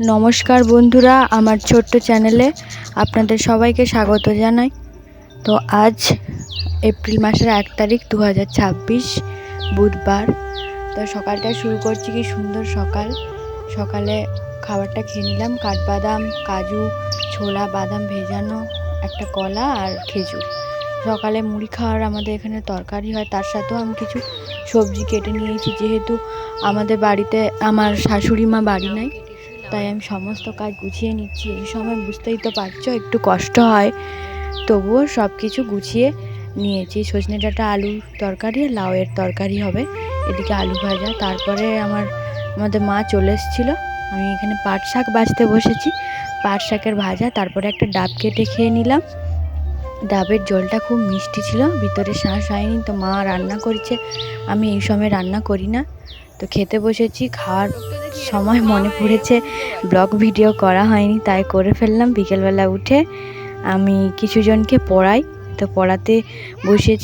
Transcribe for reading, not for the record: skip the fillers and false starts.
নমস্কার বন্ধুরা, আমার ছোট্ট চ্যানেলে আপনাদের সবাইকে স্বাগত জানাই। তো আজ এপ্রিল মাসের 1 তারিখ 2026 বুধবার। তো সকালটা শুরু করছি, কি সুন্দর সকাল। সকালে খাবারটা খেয়ে নিলাম, কাঠবাদাম, কাজু, ছোলা, বাদাম ভেজানো, একটা কলা আর খেজুর। সকালে মুড়ি খাওয়ার আমাদের এখানে তরকারি হয়, তার সাথেও আমি কিছু সবজি কেটে নিয়েছি। যেহেতু আমাদের বাড়িতে আমার শাশুড়ি মা বাড়ি নাই, তাই আমি সমস্ত কাজ গুছিয়ে নিচ্ছি। এই সময় বুঝতেই তো পারছো, একটু কষ্ট হয়, তবুও সব কিছু গুছিয়ে নিয়েছি। সজনে ডাঁটা আলু তরকারি, লাউয়ের তরকারি হবে, এদিকে আলু ভাজা। তারপরে আমাদের মা চলে এসেছিলো, আমি এখানে পাট শাক বাছতে বসেছি, পাট শাকের ভাজা। তারপরে একটা ডাব কেটে খেয়ে নিলাম। ডাবের জলটা খুব মিষ্টি ছিল, ভিতরে শাঁস হয়নি। তো মা রান্না করছে, আমি এই সময় রান্না করি না। তো খেতে বসেছি, খাওয়ার সময় মনে পড়েছে ব্লগ ভিডিও করা হয়নি, তাই করে ফেললাম। বিকেলবেলা উঠে আমি কিছু জনকে পড়াই, তো পড়াতে বসেছি।